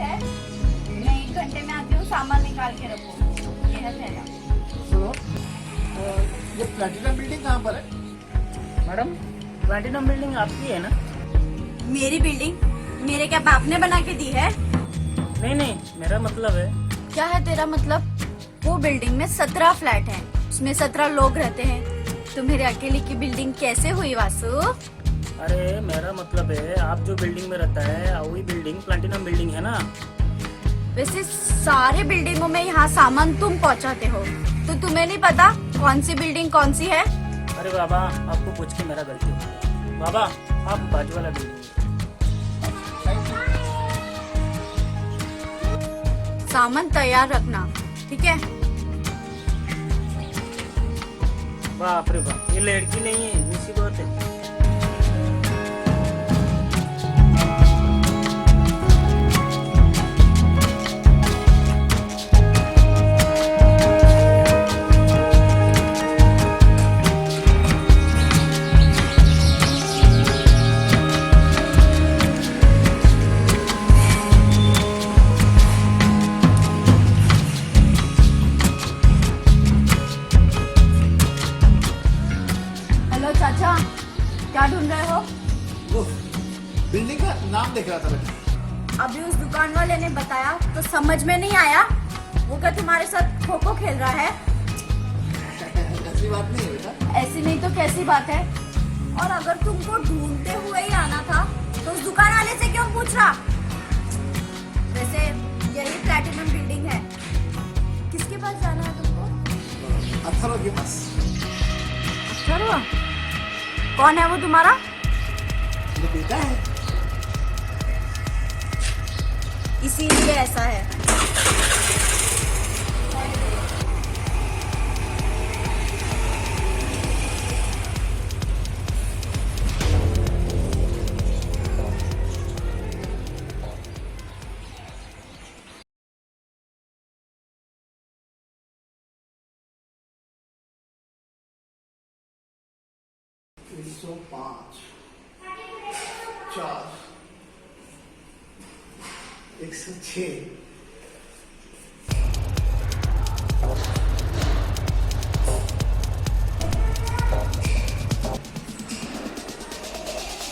है, मैं 1 घंटे में आती हूँ, सामान निकाल के रखो। ये है थैला। सुनो, ये प्लैटिनम बिल्डिंग कहाँ पर है? मैडम, प्लैटिनम बिल्डिंग आपकी है ना? मेरी बिल्डिंग? मेरे क्या बाप ने बना के दी है? नहीं नहीं, मेरा मतलब है। क्या है तेरा मतलब? वो बिल्डिंग में 17 फ्लैट हैं, उसमें 17 लोग रहते हैं। तुम्हारे अकेले की बिल्डिंग कैसे हुई वासु? अरे मेरा मतलब है, आप जो बिल्डिंग में रहता है वही बिल्डिंग प्लैटिनम बिल्डिंग है ना? वैसे सारे बिल्डिंगों में यहाँ सामान तुम पहुँचाते हो, तो तुम्हें नहीं पता कौन सी बिल्डिंग कौन सी है? अरे बाबा, आपको पूछ के मेरा गलती हो गई। बाबा, आप बाजू वाला बिल्डिंग। सामान तैयार रखना, ठीक है? बाप रे बाप, ये लड़की नहीं है, मुसीबत है। हेलो चाचा, क्या ढूंढ रहे हो? वो बिल्डिंग का नाम देख रहा था मैं। अभी उस दुकान वाले ने बताया तो समझ में नहीं आया। वो क्या तुम्हारे साथ खो खो खेल रहा है? ऐसी बात नहीं है बेटा। ऐसी नहीं तो कैसी बात है? और अगर तुमको ढूंढते हुए ही आना था तो उस दुकान वाले से क्यों पूछ रहा? वैसे यही प्लैटिनम बिल्डिंग है। किसके पास जाना है तुमको? अथर्व के पास। अथर्व? कौन है वो तुम्हारा? ये बेटा है। इसीलिए ऐसा है। तीन सौ 5 4 106।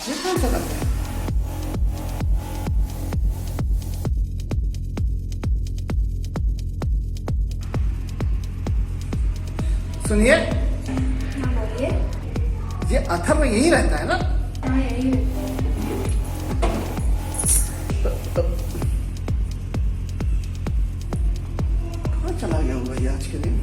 ये कौन सा लगता है? सुनिए, हाँ बोलिए। ये अथर्व यहीं रहता है ना? हाँ यही है। कहाँ चला गया होगा ये आज के दिन?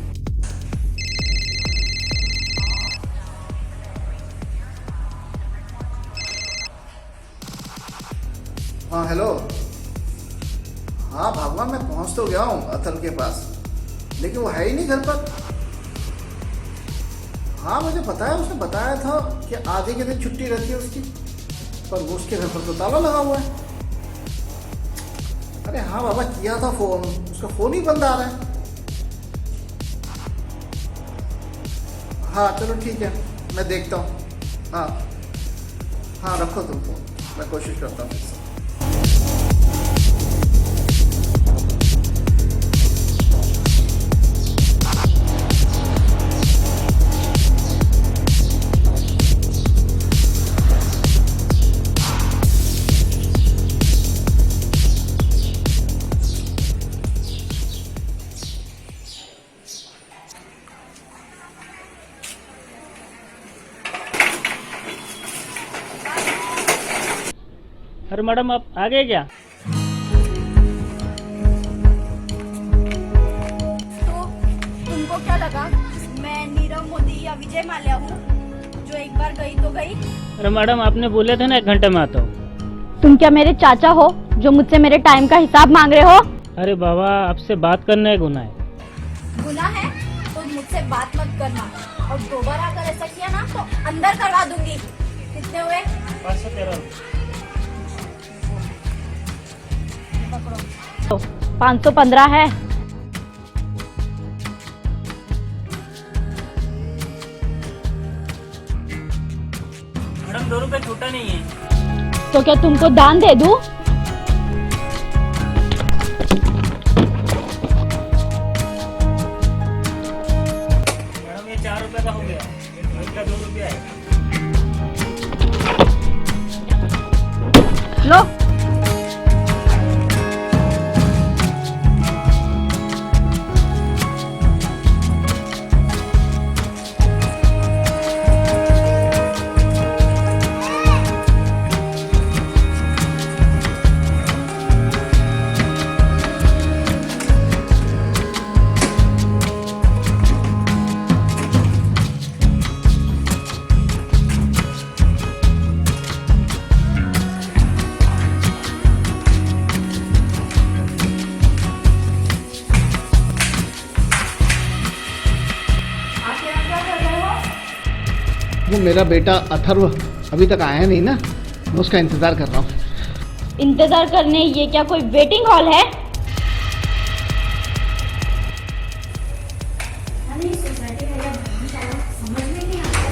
हाँ हेलो। हाँ भगवान, मैं पहुंच तो गया हूँ अथर्व के पास, लेकिन वो है ही नहीं घर पर। हाँ मुझे पता है, उसने बताया था कि आधे के दिन छुट्टी रहती है उसकी, पर वो उसके घर पर तो ताला लगा हुआ है। अरे हाँ बाबा, किया था फोन, उसका फोन ही बंद आ रहा है। हाँ चलो ठीक है, मैं देखता हूँ। हाँ हाँ रखो तुम फोन, मैं कोशिश करता हूँ फिर से। अरे मैडम, आप आ गए क्या? तो तुमको क्या लगा मैं नीरव मोदी या विजय माल्या हूँ जो एक बार गई तो गई? अरे मैडम, आपने बोले थे ना 1 घंटे में आता हूँ। तुम क्या मेरे चाचा हो जो मुझसे मेरे टाइम का हिसाब मांग रहे हो? अरे बाबा, आपसे बात करना है गुनाह है। गुनाह है तो मुझसे बात मत करना, और दोबारा अगर ऐसा किया ना तो अंदर करवा दूंगी। कितने हुए? 513। 515 है। मैडम, 2 रुपए छूटा नहीं है। तो क्या तुमको दान दे दूं? देखो मेरा बेटा अथर्व अभी तक आया नहीं ना, मैं उसका इंतजार कर रहा हूँ। इंतजार करने ये क्या कोई वेटिंग हॉल है? सोसाइटी है या धर्मशाला, समझ में नहीं आता।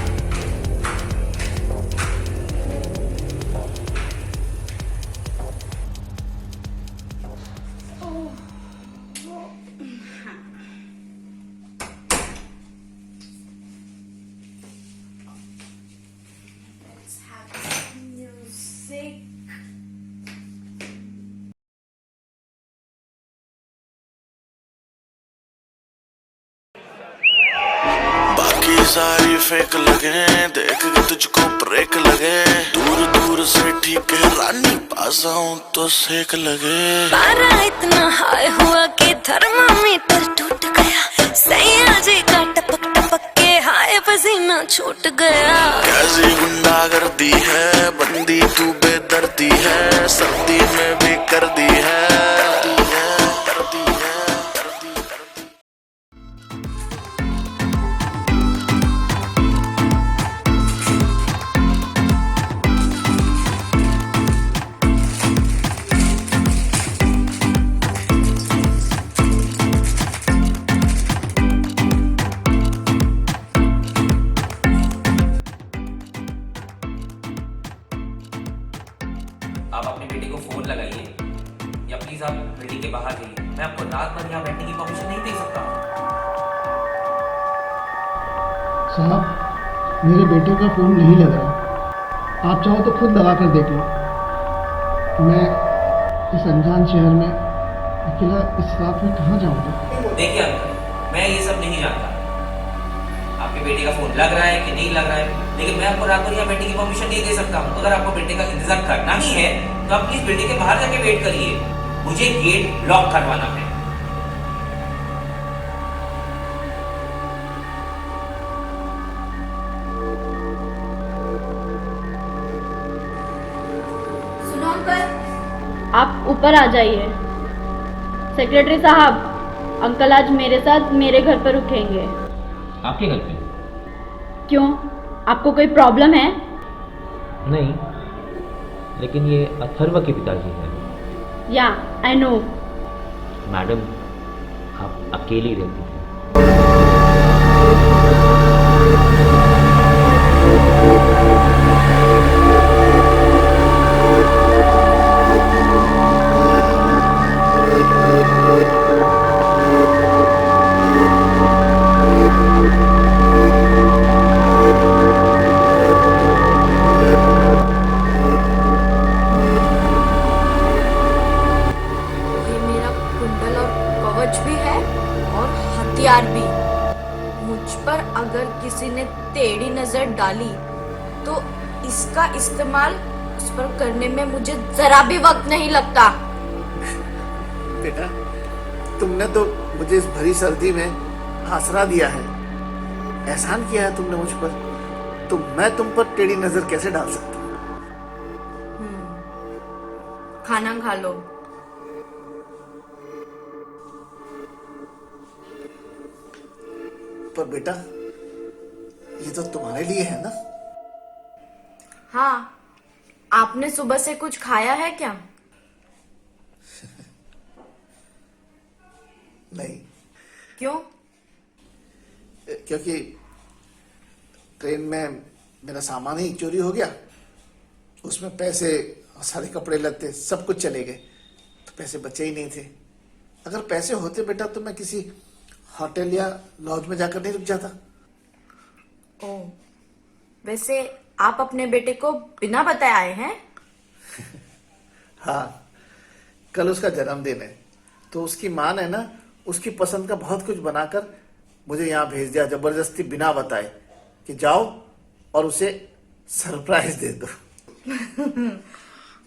Let's have some music. बाकी सारी फेक लगे, देख के तुझको ब्रेक लगे, दूर दूर से ठीक है रानी, पास आऊं तो सेक लगे। पारा इतना हाई हुआ कि थर्मामीटर टूट गया, सैया जी का टपक टपक के हाय पसीना छूट गया। कैसी गुंडागर्दी है, बंदी तू बेदर्दी है, सर्दी में भी कर दी है। आप अपने बेटे को फोन लगाइए या प्लीज आप बिल्डिंग के बाहर जाइए। मैं आपको रात भर यहाँ बैठने की परमिशन नहीं दे सकता। साहब मेरे बेटे का फोन नहीं लग रहा, आप चाहो तो खुद लगा कर देख लो। मैं इस अनजान शहर में अकेला इस रात में कहाँ जाऊँगा? देखिए अंकल, मैं ये सब नहीं जानता आपके बेटे का फोन लग रहा है कि नहीं लग रहा है, लेकिन मैं आपको रात भर यहाँ बैठने की परमिशन नहीं दे सकता हूँ। अगर आपको बेटे का इंतजार करना ही है तो आप प्लीज बिल्डिंग के बाहर जाके वेट करिए, मुझे गेट लॉक करवाना है। सुनो अंकल, आप ऊपर आ जाइए। सेक्रेटरी साहब, अंकल आज मेरे साथ मेरे घर पर रुकेंगे। आपके घर पे? क्यों, आपको कोई प्रॉब्लम है? नहीं, लेकिन ये अथर्व के पिताजी हैं। या आई नो। मैडम, आप अकेली रहती हैं। ये मेरा कुंडल और कवच भी है और हथियार भी। मुझ पर अगर किसी ने टेढ़ी नजर डाली तो इसका इस्तेमाल उस पर करने में मुझे जरा भी वक्त नहीं लगता। बेटा तुमने तो मुझे इस भरी सर्दी में आसरा दिया है, एहसान किया है तुमने मुझ पर, तो मैं तुम पर टेढ़ी नजर कैसे डाल सकता हूँ? खाना खा लो। पर बेटा ये तो तुम्हारे लिए है ना? हाँ, आपने सुबह से कुछ खाया है क्या? नहीं, क्यों? क्योंकि ट्रेन में मेरा सामान ही चोरी हो गया, उसमें पैसे सारे कपड़े लत्ते सब कुछ चले गए, तो पैसे बचे ही नहीं थे। अगर पैसे होते बेटा तो मैं किसी होटल या लॉज में जाकर नहीं रुक जाता। ओ, वैसे आप अपने बेटे को बिना बताए आए हैं? हाँ, कल उसका जन्मदिन है, तो उसकी माँ ने ना उसकी पसंद का बहुत कुछ बनाकर मुझे यहाँ भेज दिया जबरदस्ती, बिना बताए कि जाओ और उसे सरप्राइज दे दो।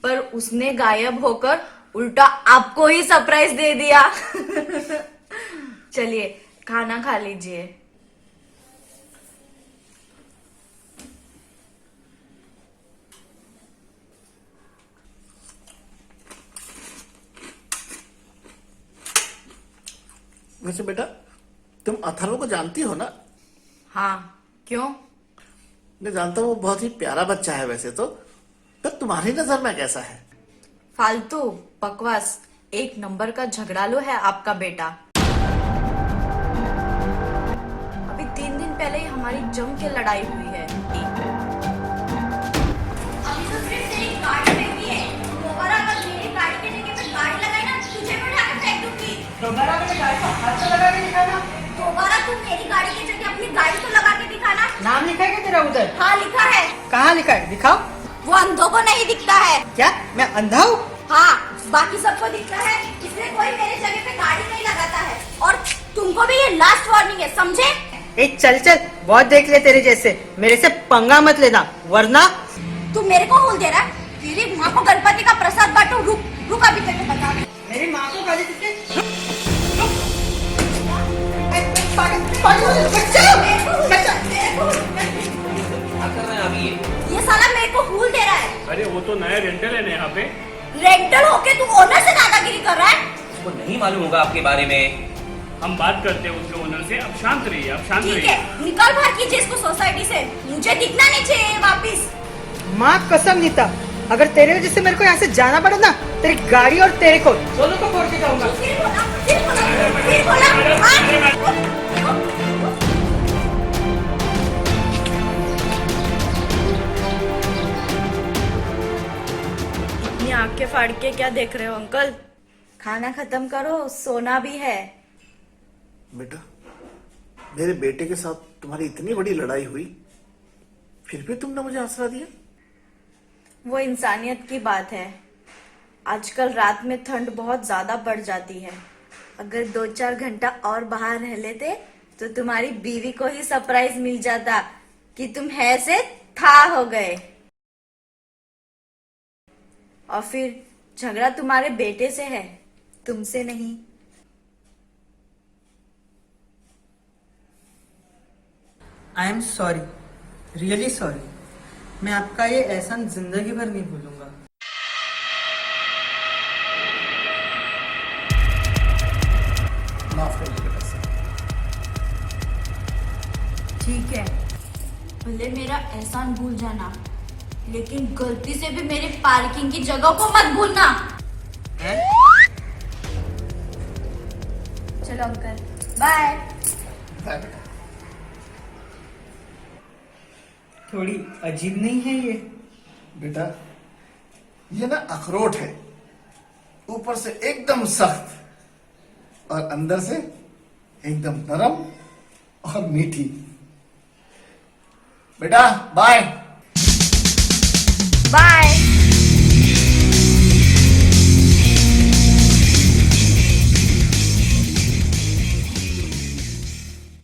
पर उसने गायब होकर उल्टा आपको ही सरप्राइज दे दिया। चलिए खाना खा लीजिए। वैसे बेटा तुम अथर्व को जानती हो ना? हाँ, क्यों? मैं जानता हूँ वो बहुत ही प्यारा बच्चा है वैसे तो, पर तुम्हारी नजर में कैसा है? फालतू बकवास, एक नंबर का झगड़ालू है आपका बेटा। अभी 3 दिन पहले ही हमारी जम के लड़ाई हुई है। अभी तो सिर्फ तेरी गाड़ी महंगी है, दोबारा अगर मेरी गाड़ी के जगह पे गाड़ी लगाई ना, तुझे भी उठा के फेंक दूंगी। दोबारा मेरी गाड़ी को हाथ से लगा के दिखाना। दोबारा तू मेरी गाड़ी की जगह अपनी गाड़ी तो लगा के दिखाना। नाम लिखा है क्या तेरा उधर? हाँ लिखा है। कहाँ लिखा है? दिखाओ। वो अंधों को नहीं दिखता है। क्या मैं अंधा हूँ? हाँ, बाकी सबको दिखता है, इसलिए कोई मेरे जगह पे गाड़ी नहीं लगाता है। और तुमको भी ये लास्ट वार्निंग है, समझे? ए चल चल, बहुत देख ले तेरे जैसे, मेरे से पंगा मत लेना वरना। तू मेरे को बोल दे रहा है? तेरी माँ को गणपति का प्रसाद बांटू। रुक रुक, अभी तेरे को बता रही हूँ। मेरी माँ को गाली देके क्या कर रहे हैं अभी ये साला मेरे को भूल दे रहा है। अरे वो तो नया रेंटल है ना यहाँ पे। रेंटल होके तू ओनर से दादागिरी कर रहा है। उसको नहीं मालूम होगा आपके बारे में। हम बात करते हैं उसके ओनर से। अब शांत रहिए, अब शांत ठीक रहिए। है, निकाल बाहर कीजिए इसको सोसाइटी से, मुझे दिखना नहीं चाहिए वापिस। माँ कसम नीता, अगर तेरे वजह से मेरे को यहाँ से जाना पड़े ना, तेरी गाड़ी और तेरे को दोनों को फोड़ के जाऊंगा। फिर बोला, फिर बोला, फिर बोला। हाँ? इतनी आंखें फाड़ के क्या देख रहे हो अंकल? खाना खत्म करो, सोना भी है। बेटा, मेरे बेटे के साथ तुम्हारी इतनी बड़ी लड़ाई हुई, फिर भी तुमने मुझे आसरा दिया। वो इंसानियत की बात है। आजकल रात में ठंड बहुत ज्यादा बढ़ जाती है। अगर 2-4 घंटा और बाहर रह लेते तो तुम्हारी बीवी को ही सरप्राइज मिल जाता कि तुम है से था हो गए। और फिर झगड़ा तुम्हारे बेटे से है, तुमसे नहीं। I am sorry, really sorry. मैं आपका ये एहसान जिंदगी भर नहीं भूलूंगा। माफ कर दीजिए बस। ठीक है, भले मेरा एहसान भूल जाना, लेकिन गलती से भी मेरे पार्किंग की जगह को मत भूलना। चलो अंकल, बाय। बाय बेटा। थोड़ी अजीब नहीं है ये? बेटा, ये ना अखरोट है, ऊपर से एकदम सख्त और अंदर से एकदम नरम और मीठी। बेटा बाय। बाय।